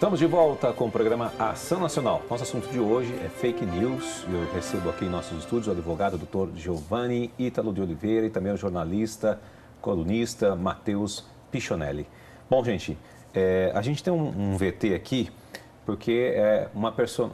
Estamos de volta com o programa Ação Nacional. Nosso assunto de hoje é fake news. Eu recebo aqui em nossos estúdios o advogado Dr. Giovanni Ítalo de Oliveira e também o jornalista, colunista Matheus Pichonelli. Bom, gente, a gente tem um VT aqui porque é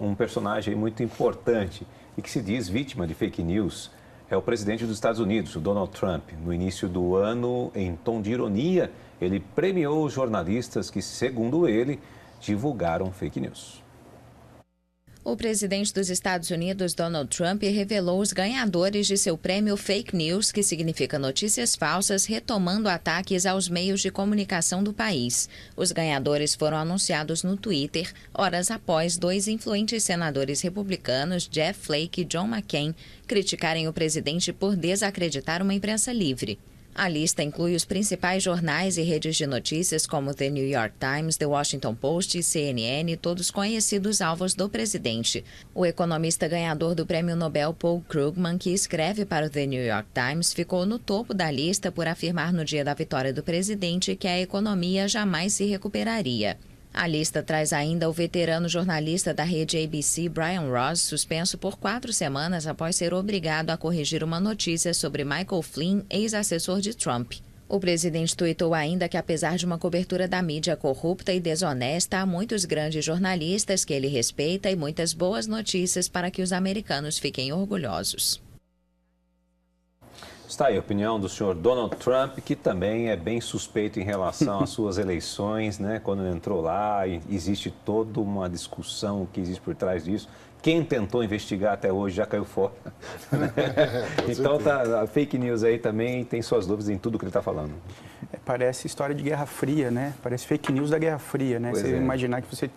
um personagem muito importante e que se diz vítima de fake news. É o presidente dos Estados Unidos, o Donald Trump. No início do ano, em tom de ironia, ele premiou os jornalistas que, segundo ele, divulgaram fake news. O presidente dos Estados Unidos, Donald Trump, revelou os ganhadores de seu prêmio Fake News, que significa notícias falsas, retomando ataques aos meios de comunicação do país. Os ganhadores foram anunciados no Twitter, horas após dois influentes senadores republicanos, Jeff Flake e John McCain, criticarem o presidente por desacreditar uma imprensa livre. A lista inclui os principais jornais e redes de notícias como The New York Times, The Washington Post e CNN, todos conhecidos alvos do presidente. O economista ganhador do Prêmio Nobel Paul Krugman, que escreve para o The New York Times, ficou no topo da lista por afirmar no dia da vitória do presidente que a economia jamais se recuperaria. A lista traz ainda o veterano jornalista da rede ABC, Brian Ross, suspenso por 4 semanas após ser obrigado a corrigir uma notícia sobre Michael Flynn, ex-assessor de Trump. O presidente tuitou ainda que, apesar de uma cobertura da mídia corrupta e desonesta, há muitos grandes jornalistas que ele respeita e muitas boas notícias para que os americanos fiquem orgulhosos. Está aí a opinião do senhor Donald Trump, que também é bem suspeito em relação às suas eleições, né? Quando ele entrou lá, existe toda uma discussão que existe por trás disso. Quem tentou investigar até hoje já caiu fora. Né? Então, a fake news aí também tem suas dúvidas em tudo que ele está falando. Parece história de Guerra Fria, né? Parece fake news da Guerra Fria, né? Você imaginar que você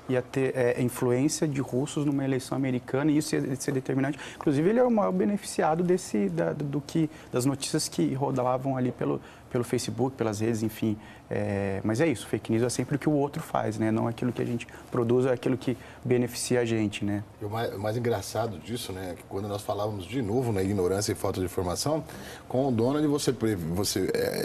ia ter influência de russos numa eleição americana e isso ia ser determinante. Inclusive, ele é o maior beneficiado das notícias que rodavam ali pelo Facebook, pelas redes, enfim. Mas é isso, fake news é sempre o que o outro faz, né? Não aquilo que a gente produz, é aquilo que beneficia a gente, né? E o mais engraçado disso, né, é que quando nós falávamos de novo na ignorância e falta de informação, com o Donald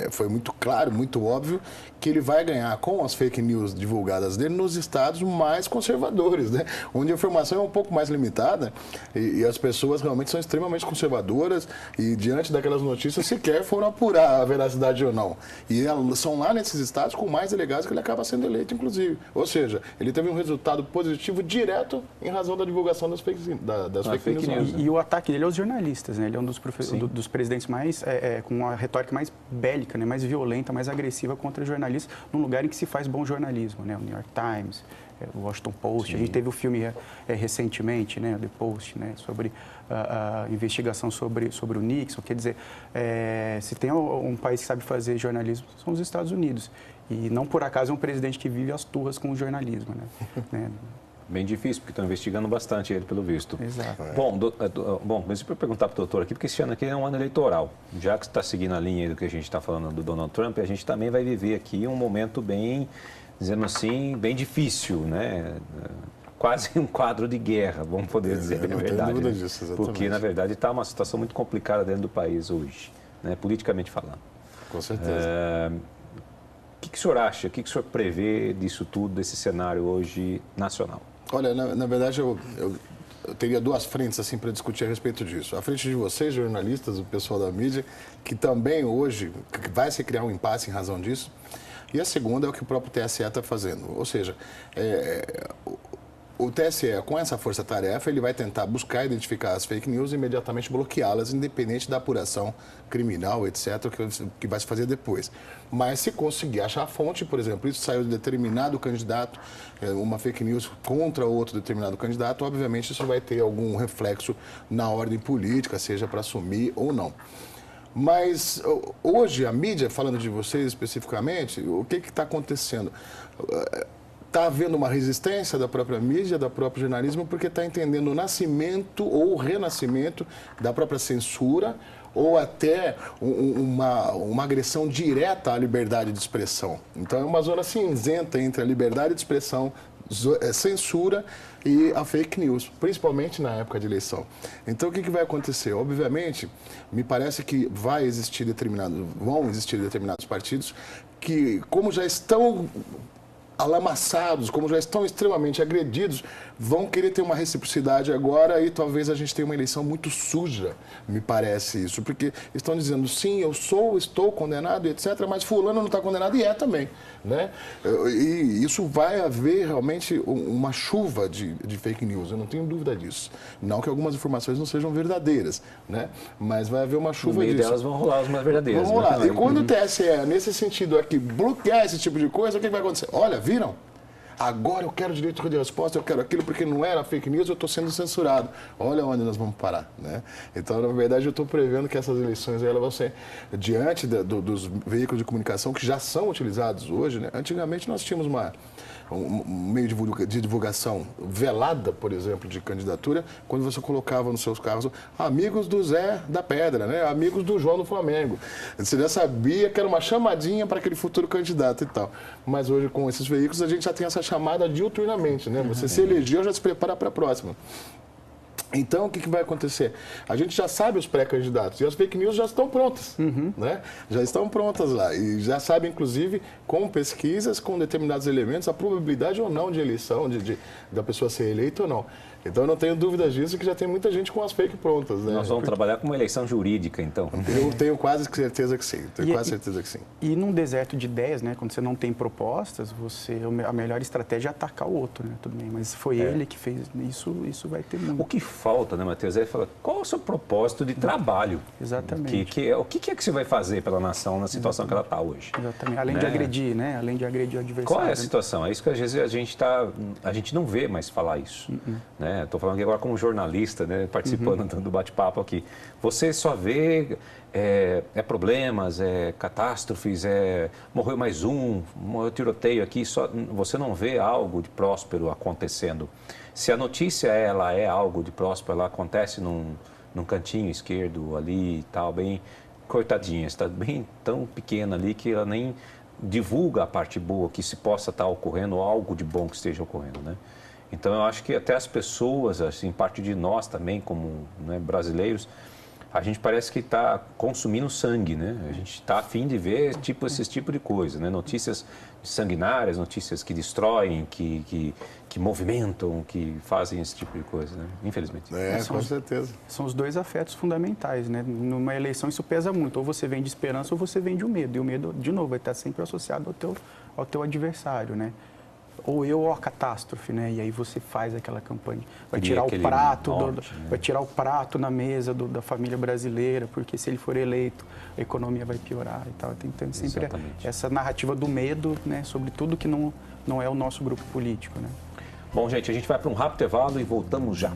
foi muito claro, muito óbvio que ele vai ganhar com as fake news divulgadas dele nos estados mais conservadores, né? Onde a informação é um pouco mais limitada e as pessoas realmente são extremamente conservadoras e diante daquelas notícias sequer foram apurar a veracidade ou não. E são lá nesses estados com mais delegados que ele acaba sendo eleito, inclusive. Ou seja, ele teve um resultado positivo direto em razão da divulgação das fake news. E o ataque dele aos jornalistas, né? Ele é um dos presidentes mais, com uma retórica mais bélica, né? Mais violenta, mais agressiva contra jornalistas, num lugar em que se faz bom jornalismo, né? O New York Times, o Washington Post. Sim. A gente teve o filme recentemente, né? The Post, né? Sobre a investigação sobre o Nixon. Quer dizer, se tem um país que sabe fazer jornalismo, são os Estados Unidos. E não por acaso é um presidente que vive as turras com o jornalismo, né? Bem difícil, porque estão investigando bastante ele, pelo visto. Exato. Bom, mas eu perguntar para o doutor aqui, porque esse ano aqui é um ano eleitoral. Já que está seguindo a linha aí do que a gente está falando do Donald Trump, a gente também vai viver aqui um momento bem, dizendo assim, bem difícil, né? Quase um quadro de guerra, vamos poder dizer, na verdade. Não tenho dúvida disso, exatamente. Porque, na verdade, está uma situação muito complicada dentro do país hoje, né? Politicamente falando. Com certeza. O que o senhor acha, o que o senhor prevê disso tudo, desse cenário hoje nacional? Olha, na verdade, eu teria duas frentes assim, para discutir a respeito disso. A frente de vocês, jornalistas, o pessoal da mídia, que também hoje vai se criar um impasse em razão disso. E a segunda é o que o próprio TSE está fazendo. Ou seja, o TSE, com essa força-tarefa, ele vai tentar buscar identificar as fake news e imediatamente bloqueá-las, independente da apuração criminal, etc., que vai se fazer depois. Mas se conseguir achar a fonte, por exemplo, isso saiu de determinado candidato, uma fake news contra outro determinado candidato, obviamente isso vai ter algum reflexo na ordem política, seja para assumir ou não. Mas hoje, a mídia, falando de vocês especificamente, o que está acontecendo? Está havendo uma resistência da própria mídia, da própria jornalismo, porque está entendendo o nascimento ou o renascimento da própria censura ou até uma agressão direta à liberdade de expressão. Então, é uma zona cinzenta entre a liberdade de expressão, censura e a fake news, principalmente na época de eleição. Então, o que vai acontecer? Obviamente, me parece que vão existir determinados partidos que, como já estão alamassados, como já estão extremamente agredidos, vão querer ter uma reciprocidade agora e talvez a gente tenha uma eleição muito suja, me parece isso, porque estão dizendo, sim, eu estou condenado, etc., mas fulano não está condenado e é também, né? E isso vai haver realmente uma chuva de fake news, eu não tenho dúvida disso. Não que algumas informações não sejam verdadeiras, né? Mas vai haver uma chuva disso. No meio delas vão rolar as mais verdadeiras. Vão rolar. Né? E quando o TSE, nesse sentido aqui, bloquear esse tipo de coisa, o que vai acontecer? Olha, viram? Agora eu quero direito de resposta, eu quero aquilo, porque não era fake news, eu estou sendo censurado. Olha onde nós vamos parar, né? Então, na verdade, eu estou prevendo que essas eleições elas vão ser diante dos veículos de comunicação que já são utilizados hoje, né? Antigamente nós tínhamos um meio de divulgação velada, por exemplo, de candidatura, quando você colocava nos seus carros amigos do Zé da Pedra, né? Amigos do João do Flamengo. Você já sabia que era uma chamadinha para aquele futuro candidato e tal. Mas hoje, com esses veículos, a gente já tem essa chamada diuturnamente, né? Você se elegeu, já se prepara para a próxima. Então, o que vai acontecer? A gente já sabe os pré-candidatos e as fake news já estão prontas, né? Já estão prontas lá e já sabe, inclusive, com pesquisas, com determinados elementos, a probabilidade ou não de eleição, da pessoa ser eleita ou não. Então, eu não tenho dúvidas disso, que já tem muita gente com as fake prontas, né? Nós vamos trabalhar com uma eleição jurídica, então. Eu tenho quase certeza que sim. E num deserto de ideias, né? Quando você não tem propostas, a melhor estratégia é atacar o outro, né? Tudo bem, mas foi ele que fez isso vai ter muito. O que falta, né, Matheus? É falar, qual é o seu propósito de trabalho? Exatamente. O que é que você vai fazer pela nação na situação que ela está hoje? Exatamente. Além de agredir, né? Além de agredir o adversário. Qual é a situação? É isso que às vezes a gente não vê mais falar isso, né? Estou falando aqui agora como jornalista, né, participando do bate-papo aqui. Você só vê problemas, catástrofes, morreu mais morreu tiroteio aqui, você não vê algo de próspero acontecendo. Se a notícia ela é algo de próspero, ela acontece num cantinho esquerdo ali e tal, bem cortadinha, está bem tão pequena ali que ela nem divulga a parte boa, que se possa estar ocorrendo algo de bom que esteja ocorrendo, né? Então, eu acho que até as pessoas, assim, parte de nós também, como, né, brasileiros, a gente parece que está consumindo sangue, né? A gente está a fim de ver esse tipo de coisa, né? Notícias sanguinárias, notícias que destroem, que movimentam, que fazem esse tipo de coisa, né? Infelizmente. Com certeza. São os dois afetos fundamentais, né? Numa eleição isso pesa muito. Ou você vende esperança ou você vende o medo. E o medo, de novo, vai estar sempre associado ao teu adversário, né? Ou a catástrofe, né? E aí você faz aquela campanha. Vai tirar o prato na mesa da família brasileira, porque se ele for eleito, a economia vai piorar e tal. Tem sempre essa narrativa do medo, né? Sobre tudo que não é o nosso grupo político, né? Bom, gente, a gente vai para um rápido intervalo e voltamos já.